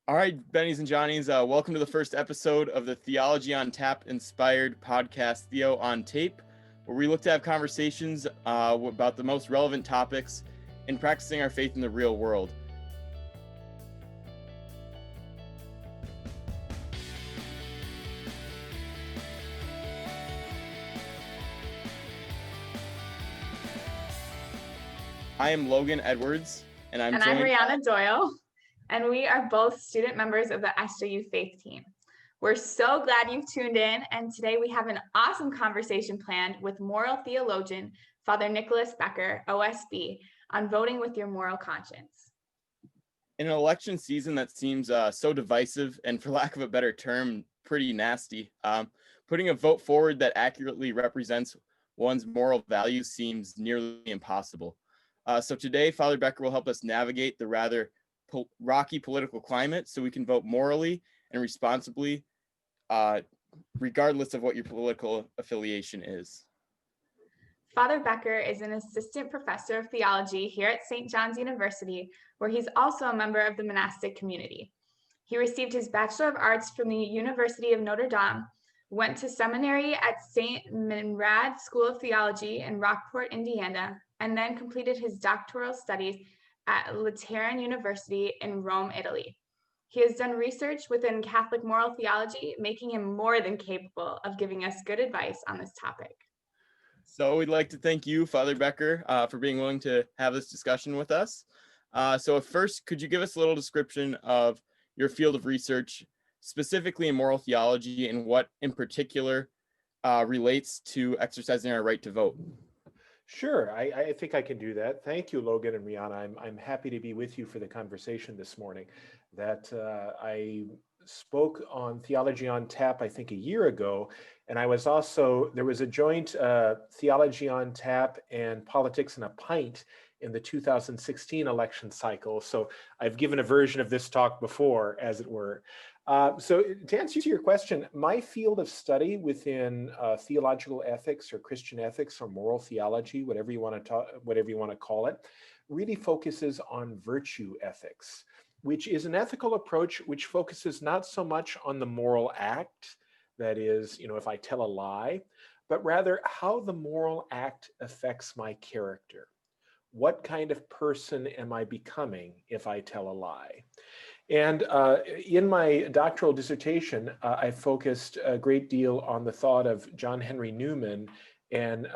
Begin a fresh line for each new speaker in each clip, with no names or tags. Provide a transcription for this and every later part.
All right, Bennies and Johnnies, welcome to the first episode of the Theology on Tap inspired podcast, Theo on Tape, where we look to have conversations about the most relevant topics in practicing our faith in the real world. I am Logan Edwards, and I'm
Rihanna Doyle, and we are both student members of the SJU Faith Team. We're so glad you've tuned in, and today we have an awesome conversation planned with moral theologian Father Nickolas Becker, OSB, on voting with your moral conscience.
In an election season that seems so divisive and, for lack of a better term, pretty nasty, putting a vote forward that accurately represents one's moral values seems nearly impossible. So today, Father Becker will help us navigate the rather rocky political climate so we can vote morally and responsibly, regardless of what your political affiliation is.
Father Becker is an assistant professor of theology here at St. John's University, where he's also a member of the monastic community. He received his Bachelor of Arts from the University of Notre Dame, went to seminary at St. Minrad School of Theology in Rockport, Indiana, and then completed his doctoral studies at Lateran University in Rome, Italy. He has done research within Catholic moral theology, making him more than capable of giving us good advice on this topic.
So we'd like to thank you, Father Becker, for being willing to have this discussion with us. So first, could you give us a little description of your field of research, specifically in moral theology, and what in particular relates to exercising our right to vote?
Sure, I think I can do that. Thank you, Logan and Rihanna. I'm happy to be with you for the conversation this morning. I spoke on Theology on Tap, I think a year ago, and there was a joint Theology on Tap and Politics in a Pint in the 2016 election cycle. So I've given a version of this talk before, as it were. So to answer your question, my field of study within theological ethics or Christian ethics or moral theology, whatever you want to call it, really focuses on virtue ethics, which is an ethical approach which focuses not so much on the moral act, that is, if I tell a lie, but rather how the moral act affects my character. What kind of person am I becoming if I tell a lie? And in my doctoral dissertation, I focused a great deal on the thought of John Henry Newman and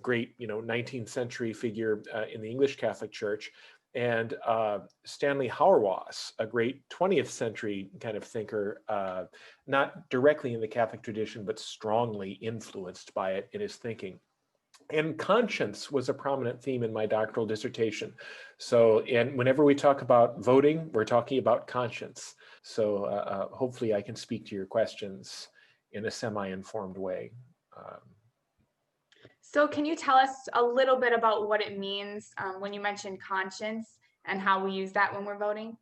great 19th century figure in the English Catholic Church, and Stanley Hauerwas, a great 20th century kind of thinker, not directly in the Catholic tradition, but strongly influenced by it in his thinking. And conscience was a prominent theme in my doctoral dissertation. And whenever we talk about voting, we're talking about conscience. So hopefully I can speak to your questions in a semi-informed way.
So can you tell us a little bit about what it means when you mentioned conscience and how we use that when we're voting?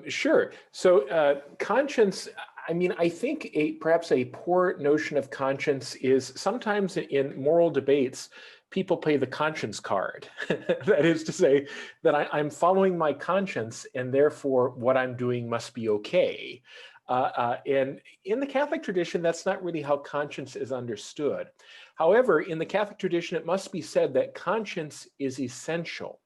Sure. So conscience, I think perhaps a poor notion of conscience is sometimes in moral debates, people play the conscience card. That is to say that I'm following my conscience and therefore what I'm doing must be okay. And in the Catholic tradition, that's not really how conscience is understood. However, in the Catholic tradition, it must be said that conscience is essential.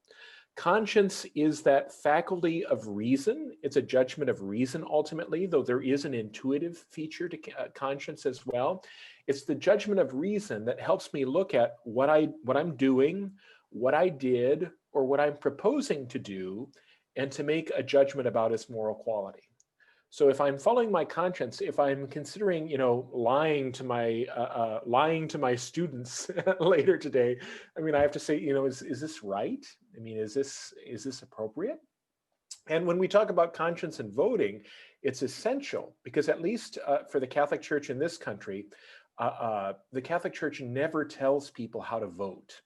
Conscience is that faculty of reason. It's a judgment of reason ultimately, though there is an intuitive feature to conscience as well. It's the judgment of reason that helps me look at what I'm doing, what I did, or what I'm proposing to do, and to make a judgment about its moral quality. So if I'm following my conscience, if I'm considering, lying to my students later today, I have to say, is this right? Is this appropriate? And when we talk about conscience and voting, it's essential because at least for the Catholic Church in this country, the Catholic Church never tells people how to vote.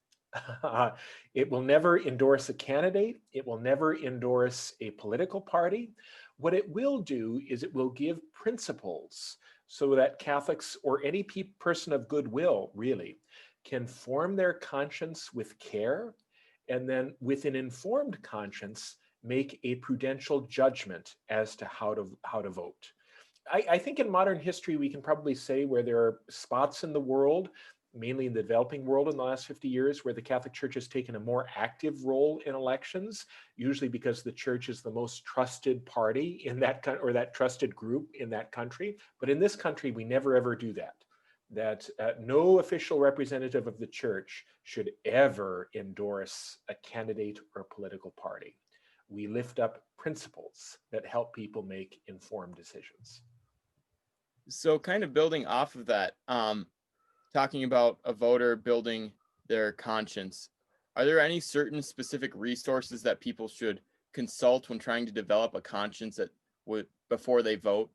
It will never endorse a candidate. It will never endorse a political party. What it will do is it will give principles so that Catholics or any person of goodwill really can form their conscience with care, and then with an informed conscience, make a prudential judgment as to how to vote. I think in modern history, we can probably say where there are spots in the world, mainly in the developing world in the last 50 years, where the Catholic Church has taken a more active role in elections, usually because the church is the most trusted party in that country, or that trusted group in that country. But in this country, we never ever do that. No official representative of the church should ever endorse a candidate or a political party. We lift up principles that help people make informed decisions.
So kind of building off of that, talking about a voter building their conscience, are there any certain specific resources that people should consult when trying to develop a conscience that would before they vote,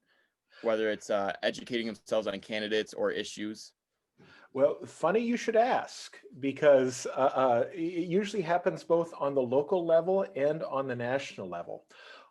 whether it's educating themselves on candidates or issues?
Well, funny you should ask, because it usually happens both on the local level and on the national level.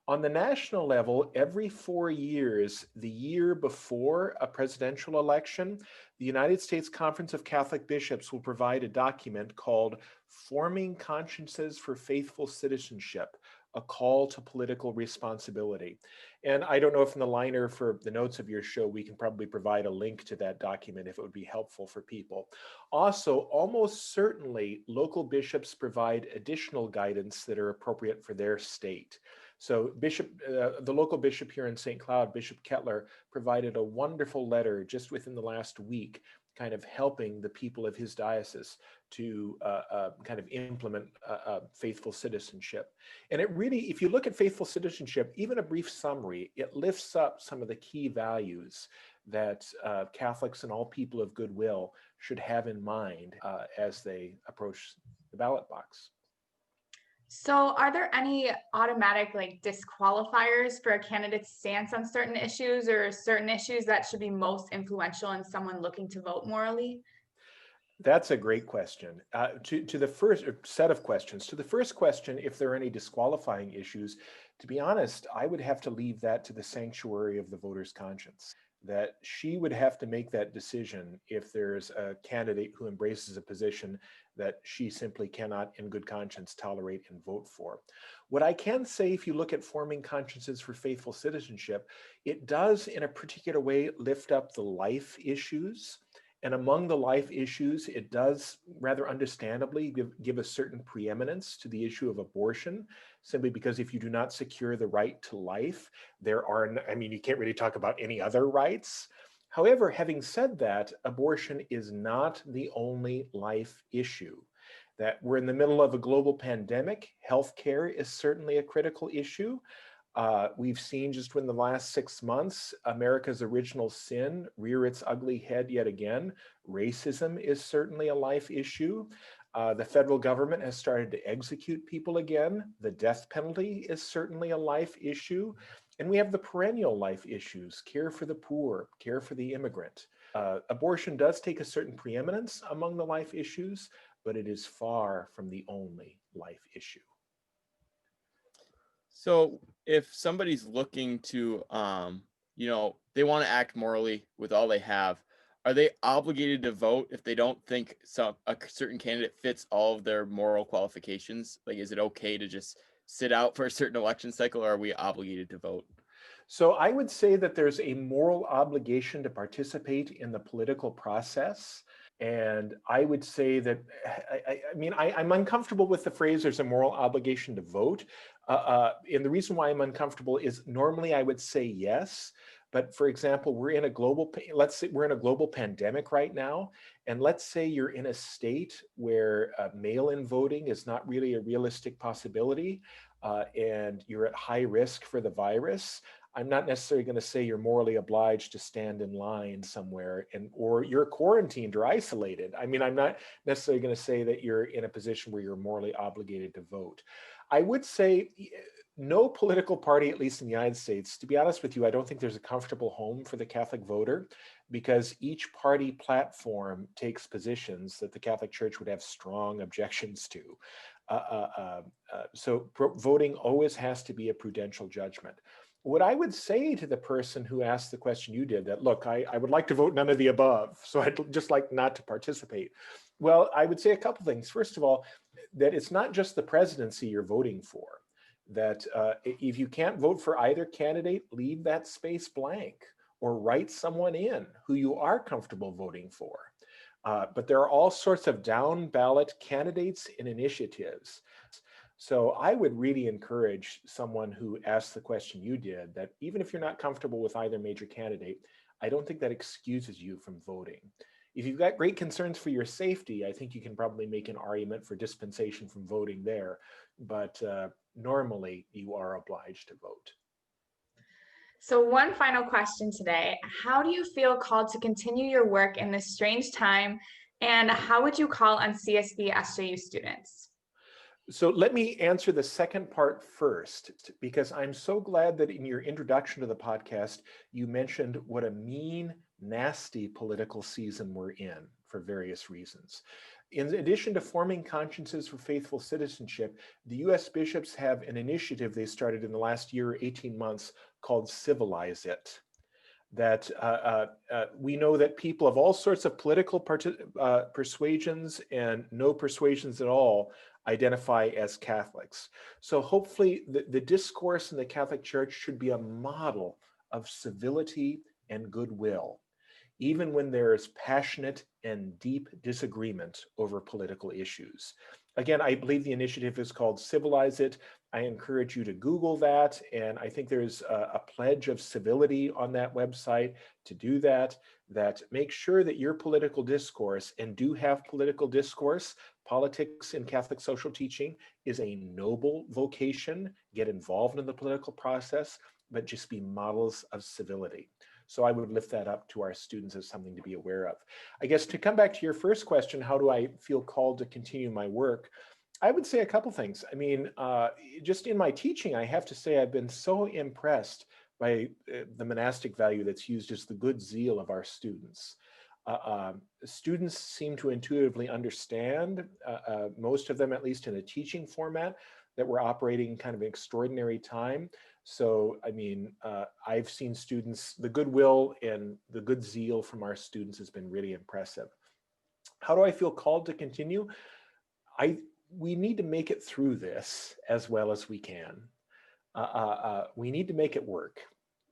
On the national level, every 4 years, the year before a presidential election, the United States Conference of Catholic Bishops will provide a document called Forming Consciences for Faithful Citizenship, a call to political responsibility. And I don't know if in the liner for the notes of your show, we can probably provide a link to that document if it would be helpful for people. Also, almost certainly, local bishops provide additional guidance that are appropriate for their state. So the local bishop here in St. Cloud, Bishop Kettler, provided a wonderful letter just within the last week, kind of helping the people of his diocese to kind of implement faithful citizenship. And it really, if you look at faithful citizenship, even a brief summary, it lifts up some of the key values that Catholics and all people of goodwill should have in mind as they approach the ballot box.
So are there any automatic disqualifiers for a candidate's stance on certain issues, or certain issues that should be most influential in someone looking to vote morally?
That's a great question. To the first set of questions, to the first question, if there are any disqualifying issues, to be honest, I would have to leave that to the sanctuary of the voter's conscience, that she would have to make that decision if there's a candidate who embraces a position that she simply cannot in good conscience tolerate and vote for. What I can say, if you look at Forming Consciences for Faithful Citizenship, it does in a particular way lift up the life issues. And among the life issues, it does rather understandably give a certain preeminence to the issue of abortion, simply because if you do not secure the right to life, you can't really talk about any other rights. However, having said that, abortion is not the only life issue. That we're in the middle of a global pandemic. Healthcare is certainly a critical issue. We've seen just in the last 6 months, America's original sin rear its ugly head yet again. Racism is certainly a life issue. The federal government has started to execute people again. The death penalty is certainly a life issue. And we have the perennial life issues, care for the poor, care for the immigrant. Abortion does take a certain preeminence among the life issues, but it is far from the only life issue.
So if somebody's looking to, they want to act morally with all they have, are they obligated to vote if they don't think a certain candidate fits all of their moral qualifications? Like, is it okay to just sit out for a certain election cycle, or are we obligated to vote?
So I would say that there's a moral obligation to participate in the political process. And I would say that, I'm uncomfortable with the phrase there's a moral obligation to vote. And the reason why I'm uncomfortable is normally I would say yes. But for example, let's say we're in a global pandemic right now. And let's say you're in a state where mail-in voting is not really a realistic possibility, and you're at high risk for the virus. I'm not necessarily going to say you're morally obliged to stand in line somewhere or you're quarantined or isolated. I'm not necessarily going to say that you're in a position where you're morally obligated to vote. I would say no political party, at least in the United States, to be honest with you, I don't think there's a comfortable home for the Catholic voter, because each party platform takes positions that the Catholic Church would have strong objections to. So voting always has to be a prudential judgment. What I would say to the person who asked the question you did, that, look, I would like to vote none of the above, so I'd just like not to participate. Well, I would say a couple things. First of all, that it's not just the presidency you're voting for. that if you can't vote for either candidate, leave that space blank or write someone in who you are comfortable voting for. But there are all sorts of down ballot candidates and initiatives. So I would really encourage someone who asked the question you did, that even if you're not comfortable with either major candidate, I don't think that excuses you from voting. If you've got great concerns for your safety, I think you can probably make an argument for dispensation from voting there. But normally you are obliged to vote.
So one final question today. How do you feel called to continue your work in this strange time? And how would you call on CSB SJU students?
So let me answer the second part first, because I'm so glad that in your introduction to the podcast, you mentioned what a mean, nasty political season we're in for various reasons. In addition to forming consciences for faithful citizenship, the US bishops have an initiative they started in the last year or 18 months called Civilize It. That we know that people of all sorts of political persuasions and no persuasions at all identify as Catholics. So hopefully the discourse in the Catholic Church should be a model of civility and goodwill, even when there is passionate and deep disagreement over political issues. Again, I believe the initiative is called Civilize It. I encourage you to Google that, and I think there's a pledge of civility on that website to do that, that make sure that your political discourse, and do have political discourse, politics in Catholic social teaching is a noble vocation. Get involved in the political process, but just be models of civility. So I would lift that up to our students as something to be aware of. I guess to come back to your first question, how do I feel called to continue my work? I would say a couple things. I mean, just in my teaching, I have to say I've been so impressed by the monastic value that's used as the good zeal of our students. Students seem to intuitively understand, most of them at least in a teaching format, that we're operating kind of an extraordinary time. So, I mean, I've seen students, the goodwill and the good zeal from our students has been really impressive. How do I feel called to continue? We need to make it through this as well as we can. We need to make it work.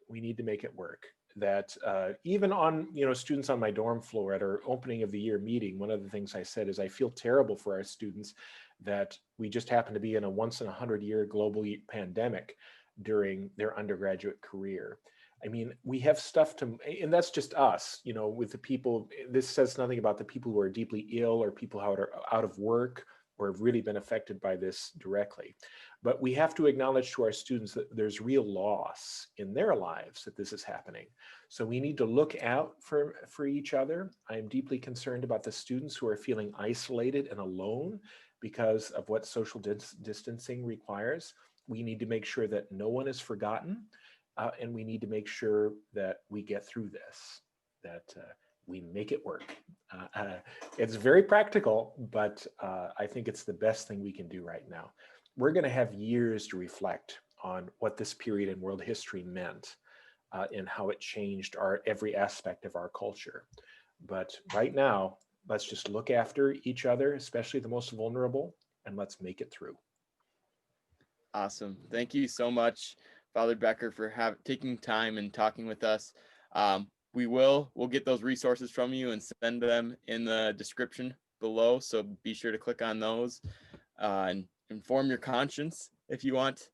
We need to make it work. That even on, students on my dorm floor at our opening of the year meeting, one of the things I said is I feel terrible for our students that we just happen to be in a once in 100-year global pandemic during their undergraduate career. I mean, we have stuff to, and that's just us, with the people. This says nothing about the people who are deeply ill or people who are out of work or have really been affected by this directly. But we have to acknowledge to our students that there's real loss in their lives that this is happening. So we need to look out for each other. I'm deeply concerned about the students who are feeling isolated and alone because of what social distancing requires. We need to make sure that no one is forgotten, and we need to make sure that we get through this, that we make it work. It's very practical, but I think it's the best thing we can do right now. We're going to have years to reflect on what this period in world history meant and how it changed every aspect of our culture. But right now, let's just look after each other, especially the most vulnerable, and let's make it through.
Awesome. Thank you so much, Father Becker, for taking time and talking with us. We'll get those resources from you and send them in the description below. So be sure to click on those and inform your conscience if you want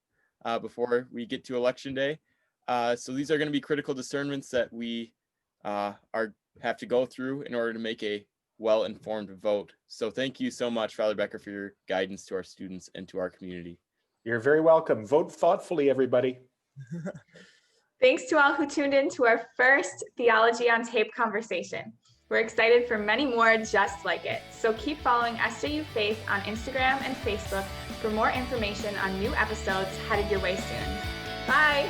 before we get to Election Day. So these are going to be critical discernments that we have to go through in order to make a well-informed vote. So thank you so much, Father Becker, for your guidance to our students and to our community.
You're very welcome. Vote thoughtfully, everybody.
Thanks to all who tuned in to our first Theology on Tape conversation. We're excited for many more just like it. So keep following SJU Faith on Instagram and Facebook for more information on new episodes headed your way soon. Bye.